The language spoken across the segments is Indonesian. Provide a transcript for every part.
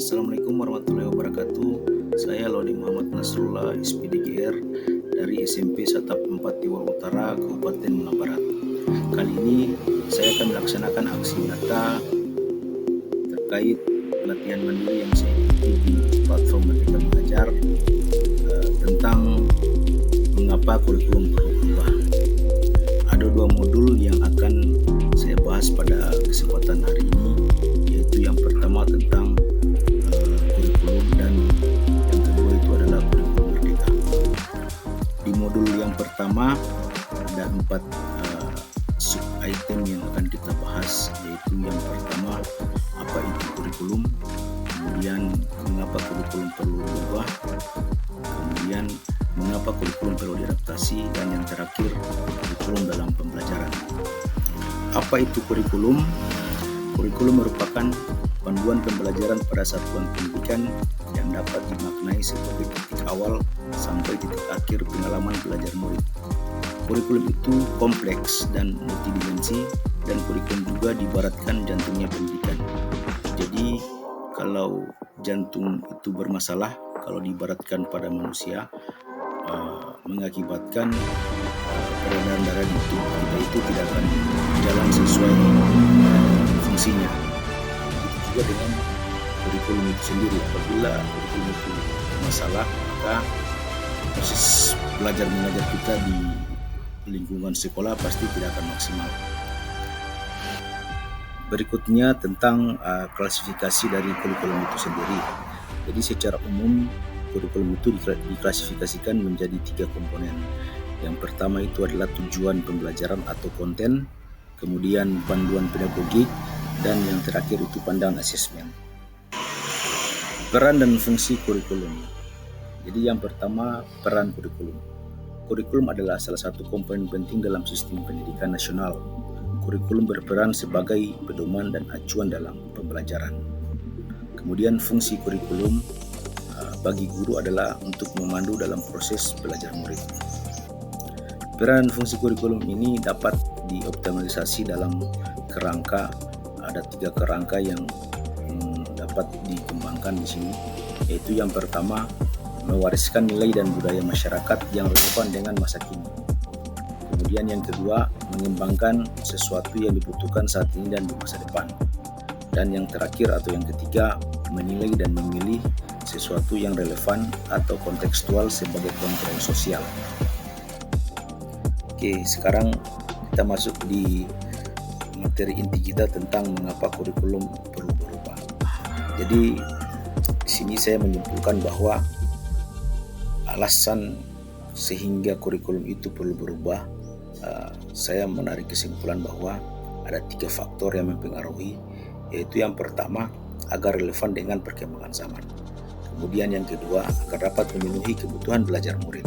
Assalamualaikum warahmatullahi wabarakatuh. Saya Lodi Muhammad Nasrullah, SPDGR dari SMP Satap 4 Tiwar Utara, Kabupaten Mula Barat. Kali ini saya akan melaksanakan aksi nyata terkait pelatihan mandiri yang saya ikuti di platform Merdeka Belajar tentang mengapa kurikulum perlu berubah. Ada dua modul yang akan saya bahas pada kesempatan hari ini, yaitu yang pertama tentang kurikulum dan yang kedua itu adalah kurikulum merdeka. Di modul yang pertama ada 4 sub item yang akan kita bahas, yaitu yang pertama apa itu kurikulum, kemudian mengapa kurikulum perlu berubah, kemudian mengapa kurikulum perlu diadaptasi, dan yang terakhir kurikulum dalam pembelajaran. Apa itu kurikulum? Kurikulum merupakan panduan pembelajaran pada satuan pendidikan yang dapat dimaknai sebagai titik awal sampai titik akhir pengalaman belajar murid. Kurikulum itu kompleks dan multidimensi, dan kurikulum juga diibaratkan jantungnya pendidikan. Jadi kalau jantung itu bermasalah, kalau diibaratkan pada manusia, mengakibatkan peredaran darah di tubuh kita itu tidak akan jalan sesuai fungsinya. Begitu juga dengan kurikulum itu sendiri. Apabila kurikulum itu masalah, maka proses belajar mengajar kita di lingkungan sekolah pasti tidak akan maksimal. Berikutnya tentang klasifikasi dari kurikulum itu sendiri. Jadi secara umum kurikulum itu diklasifikasikan menjadi 3 komponen. Yang pertama itu adalah tujuan pembelajaran atau konten, kemudian panduan pedagogik, dan yang terakhir itu pandangan asesmen. Peran dan fungsi kurikulum. Jadi yang pertama, peran kurikulum. Kurikulum adalah salah satu komponen penting dalam sistem pendidikan nasional. Kurikulum berperan sebagai pedoman dan acuan dalam pembelajaran. Kemudian fungsi kurikulum bagi guru adalah untuk memandu dalam proses belajar murid. Peran dan fungsi kurikulum ini dapat dioptimalisasi dalam kerangka, ada 3 kerangka yang dapat dikembangkan di sini, yaitu yang pertama mewariskan nilai dan budaya masyarakat yang relevan dengan masa kini. Kemudian yang kedua mengembangkan sesuatu yang dibutuhkan saat ini dan di masa depan. Dan yang terakhir atau yang ketiga menilai dan memilih sesuatu yang relevan atau kontekstual sebagai kontrol sosial. Oke, sekarang kita masuk di materi inti kita tentang mengapa kurikulum perlu berubah. Jadi di sini saya menyimpulkan bahwa alasan sehingga kurikulum itu perlu berubah, saya menarik kesimpulan bahwa ada 3 faktor yang mempengaruhi, yaitu yang pertama agar relevan dengan perkembangan zaman. Kemudian yang kedua agar dapat memenuhi kebutuhan belajar murid.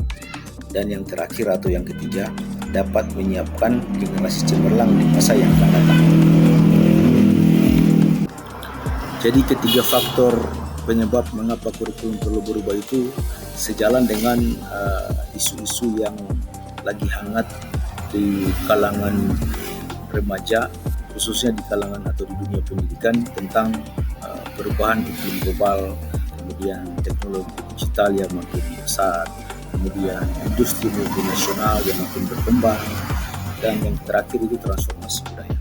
Dan yang terakhir atau yang ketiga dapat menyiapkan generasi cemerlang di masa yang akan datang. Jadi ketiga faktor penyebab mengapa kurikulum perlu berubah itu sejalan dengan isu-isu yang lagi hangat di kalangan remaja, khususnya di kalangan atau di dunia pendidikan, tentang perubahan iklim global, kemudian teknologi digital yang makin besar, kemudian industri multinasional yang makin berkembang, dan yang terakhir itu transformasi budaya.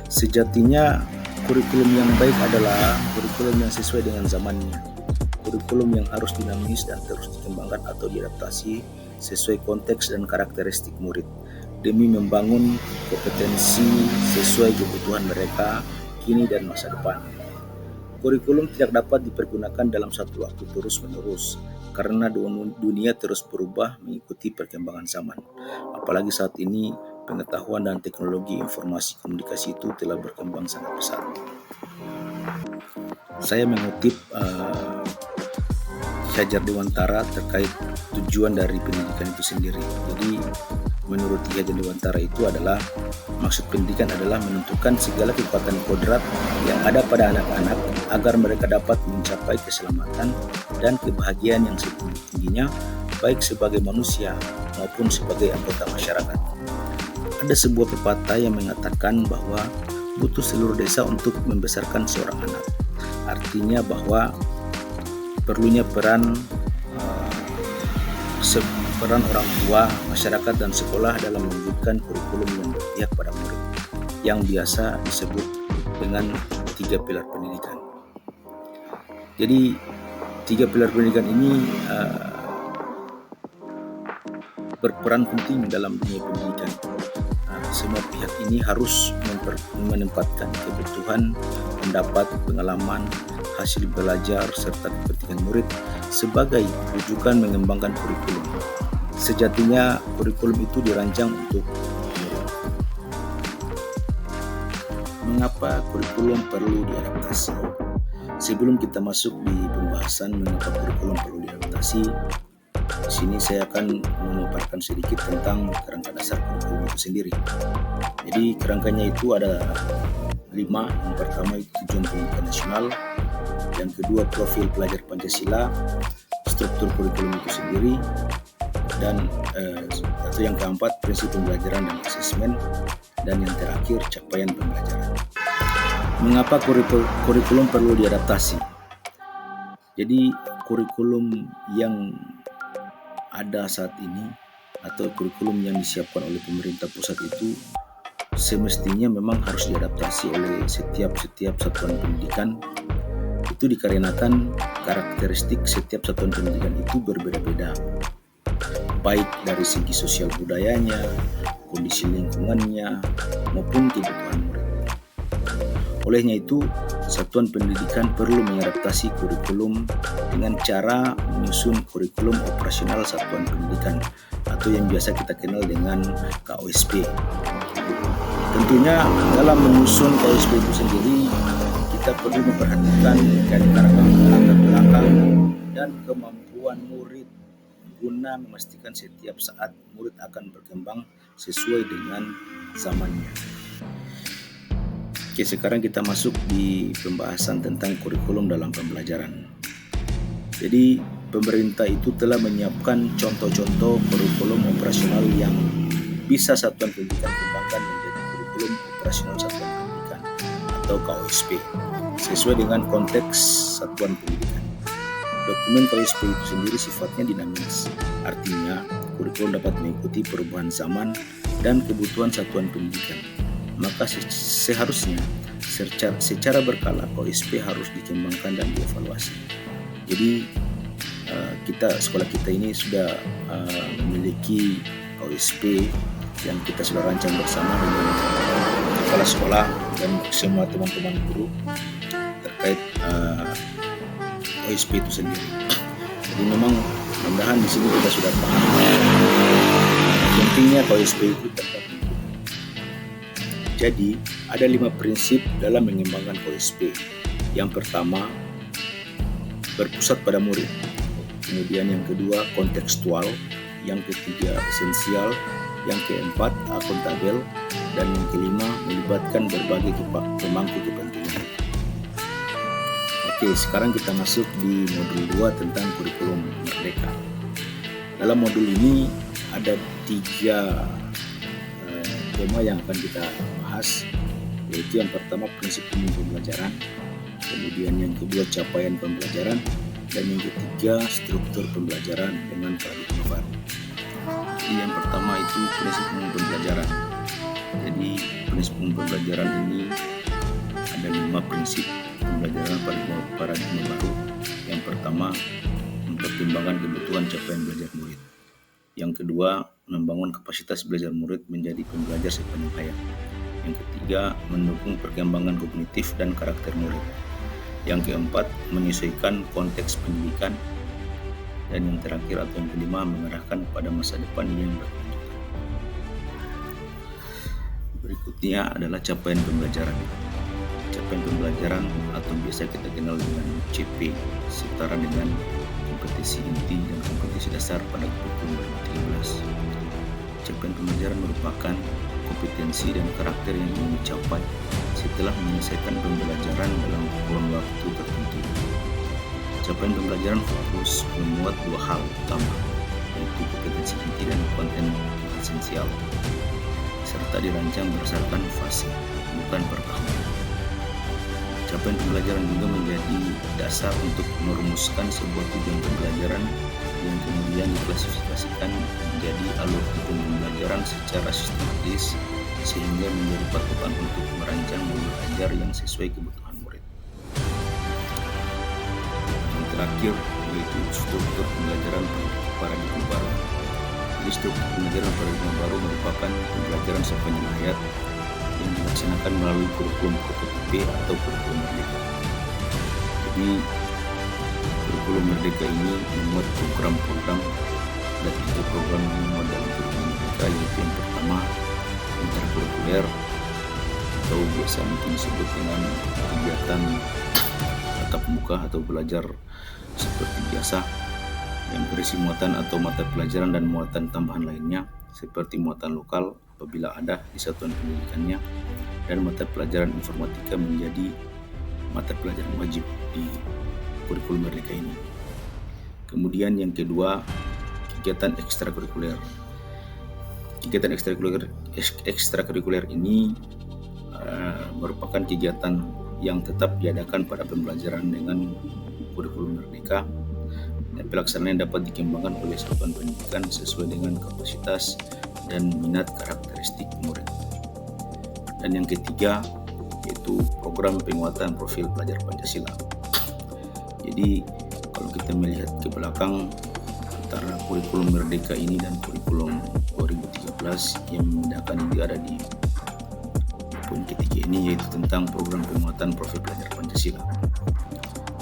Sejatinya kurikulum yang baik adalah kurikulum yang sesuai dengan zamannya, kurikulum yang harus dinamis dan terus dikembangkan atau diadaptasi sesuai konteks dan karakteristik murid demi membangun kompetensi sesuai kebutuhan mereka kini dan masa depan. Kurikulum tidak dapat dipergunakan dalam satu waktu terus-menerus karena dunia terus berubah mengikuti perkembangan zaman. Apalagi saat ini pengetahuan dan teknologi informasi komunikasi itu telah berkembang sangat pesat. Saya mengutip Hajar Dewantara terkait tujuan dari pendidikan itu sendiri. Jadi menurut Hajar Dewantara itu adalah maksud pendidikan adalah menentukan segala kekuatan kodrat yang ada pada anak-anak agar mereka dapat mencapai keselamatan dan kebahagiaan yang setinggi-tingginya baik sebagai manusia maupun sebagai anggota masyarakat. Ada sebuah pepatah yang mengatakan bahwa butuh seluruh desa untuk membesarkan seorang anak. Artinya bahwa perlunya peran orang tua, masyarakat, dan sekolah dalam mewujudkan kurikulum yang berpihak pada murid, yang biasa disebut dengan 3 pilar pendidikan. Jadi 3 pilar pendidikan ini berperan penting dalam dunia pendidikan. Semua pihak ini harus menempatkan kebutuhan, pendapat, pengalaman, hasil belajar, serta kepentingan murid sebagai rujukan mengembangkan kurikulum. Sejatinya kurikulum itu dirancang untuk murid. Mengapa kurikulum perlu diadaptasi? Sebelum kita masuk di pembahasan mengapa kurikulum perlu diadaptasi, di sini saya akan memaparkan sedikit tentang kerangka dasar kurikulum itu sendiri. Jadi kerangkanya itu ada 5. Yang pertama itu tujuan pendidikan nasional, yang kedua profil pelajar Pancasila, struktur kurikulum itu sendiri, dan atau yang keempat prinsip pembelajaran dan asesmen, dan yang terakhir capaian pembelajaran. Mengapa kurikulum perlu diadaptasi? Jadi kurikulum yang ada saat ini atau kurikulum yang disiapkan oleh pemerintah pusat itu semestinya memang harus diadaptasi oleh setiap satuan pendidikan. Itu dikarenakan karakteristik setiap satuan pendidikan itu berbeda-beda, baik dari segi sosial budayanya, kondisi lingkungannya, maupun kebutuhan murid. Olehnya itu, satuan pendidikan perlu mengadaptasi kurikulum dengan cara menyusun kurikulum operasional satuan pendidikan atau yang biasa kita kenal dengan KOSP. Tentunya dalam menyusun KOSP itu sendiri, kita perlu memperhatikan karakter belakang dan kemampuan murid guna memastikan setiap saat murid akan berkembang sesuai dengan zamannya. Oke, sekarang kita masuk di pembahasan tentang kurikulum dalam pembelajaran. Jadi, pemerintah itu telah menyiapkan contoh-contoh kurikulum operasional yang bisa satuan pendidikan kembangkan menjadi kurikulum operasional satuan pendidikan atau KOSP sesuai dengan konteks satuan pendidikan. Dokumen KOSP itu sendiri sifatnya dinamis, artinya kurikulum dapat mengikuti perubahan zaman dan kebutuhan satuan pendidikan. Maka seharusnya secara berkala KOSP harus dikembangkan dan dievaluasi. Jadi sekolah kita ini sudah memiliki KOSP yang kita sudah rancang bersama dengan kepala sekolah dan semua teman-teman guru terkait KOSP itu sendiri. Jadi memang mudah-mudahan di sini kita sudah paham pentingnya KOSP itu tetap. Jadi ada 5 prinsip dalam mengembangkan KOSP. Yang pertama, berpusat pada murid. Kemudian yang kedua, kontekstual. Yang ketiga, esensial. Yang keempat, akuntabel. Dan yang kelima, melibatkan berbagai pemangku kepentingan. Oke, sekarang kita masuk di modul 2 tentang kurikulum merdeka. Dalam modul ini ada 3 tema yang akan kita bahas, yaitu yang pertama prinsip umum pembelajaran, kemudian yang kedua capaian pembelajaran, dan yang ketiga struktur pembelajaran dengan paradigma baru. Jadi yang pertama itu prinsip umum pembelajaran. Jadi prinsip umum pembelajaran ini ada 5 prinsip pembelajaran paradigma baru. Yang pertama, mempertimbangkan kebutuhan capaian belajar murid. Yang kedua, membangun kapasitas belajar murid menjadi pembelajar sepanjang hayat. Yang ketiga, mendukung perkembangan kognitif dan karakter murid. Yang keempat, menyesuaikan konteks pendidikan. Dan yang terakhir atau yang kelima, mengarahkan pada masa depan yang berkelanjutan. Berikutnya adalah capaian pembelajaran. Capaian pembelajaran atau biasa kita kenal dengan CP, setara dengan kompetisi inti dan kompetisi dasar pada kurikulum 2013. Capaian pembelajaran merupakan kompetensi dan karakter yang ingin dicapai setelah menyelesaikan pembelajaran dalam kurun waktu tertentu. Capaian pembelajaran fokus memuat 2 hal utama, yaitu kompetensi inti dan konten esensial, serta dirancang berdasarkan fase, bukan per tahun. Capaian pembelajaran juga menjadi dasar untuk merumuskan sebuah tujuan pembelajaran yang kemudian diklasifikasikan menjadi alur pembelajaran secara sistematis sehingga menjadi patokan untuk merancang modul ajar yang sesuai kebutuhan murid. Yang terakhir yaitu struktur pembelajaran paradigma baru. Jadi struktur pembelajaran paradigma baru merupakan pembelajaran sepanjang hayat yang dilaksanakan melalui kurikulum PKP atau kurikulum merdeka. Jadi kurikulum merdeka ini memuat program-program dan 3 program yang memuat dalam kurikulum merdeka, yaitu yang pertama interkurikuler atau biasa mungkin disebut dengan kegiatan tatap muka atau belajar seperti biasa yang berisi muatan atau mata pelajaran dan muatan tambahan lainnya seperti muatan lokal apabila ada di satuan pendidikannya, dan mata pelajaran informatika menjadi mata pelajaran wajib di kurikulum merdeka ini. Kemudian yang kedua, kegiatan ekstrakurikuler. Kegiatan ekstrakurikuler ini merupakan kegiatan yang tetap diadakan pada pembelajaran dengan kurikulum merdeka, dan pelaksanaan dapat dikembangkan oleh satuan pendidikan sesuai dengan kapasitas dan minat karakteristik murid. Dan yang ketiga yaitu program penguatan profil pelajar Pancasila. Jadi kalau kita melihat ke belakang antara kurikulum merdeka ini dan kurikulum 2013 yang membedakan itu ada di poin ketiga ini, yaitu tentang program penguatan profil pelajar Pancasila.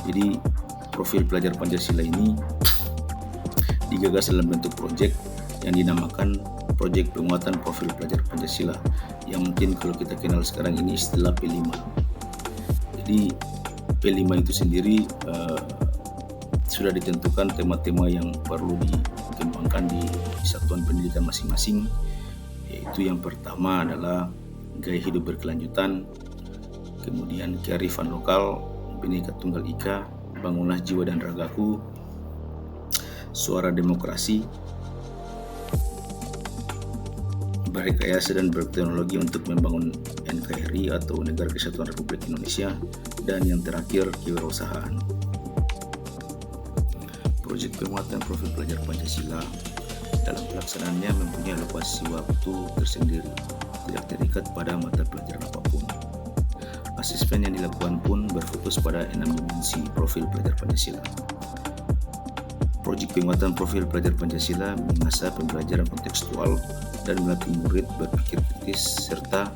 Jadi profil pelajar Pancasila ini digagas dalam bentuk proyek yang dinamakan Proyek Penguatan Profil Pelajar Pancasila, yang mungkin kalau kita kenal sekarang ini istilah P5. Jadi P5 itu sendiri sudah ditentukan tema-tema yang perlu dikembangkan di satuan pendidikan masing-masing, yaitu yang pertama adalah gaya hidup berkelanjutan, kemudian kearifan lokal, Bhinneka Tunggal Ika, bangunlah jiwa dan ragaku, suara demokrasi, berrekayasa dan berteknologi untuk membangun NKRI atau Negara Kesatuan Republik Indonesia, dan yang terakhir kewirausahaan. Proyek penguatan profil pelajar Pancasila dalam pelaksanaannya mempunyai alokasi waktu tersendiri, tidak terikat pada mata pelajaran apapun. Asesmen yang dilakukan pun berfokus pada 6 dimensi profil pelajar Pancasila. Proyek penguatan profil pelajar Pancasila mengasah pembelajaran kontekstual dan melatih murid berpikir kritis serta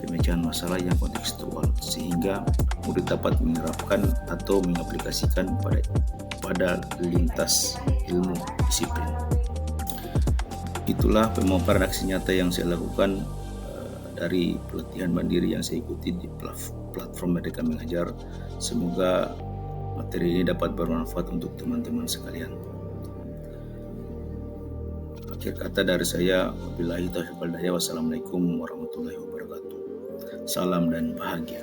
pemecahan masalah yang kontekstual, sehingga murid dapat menerapkan atau mengaplikasikan pada lintas ilmu disiplin. Itulah pemaparan aksi nyata yang saya lakukan dari pelatihan mandiri yang saya ikuti di platform Merdeka Mengajar. Semoga materi ini dapat bermanfaat untuk teman-teman sekalian. Akhir kata dari saya, wabillahi taufiq wal hidayah, wassalamualaikum warahmatullahi wabarakatuh. Salam dan bahagia.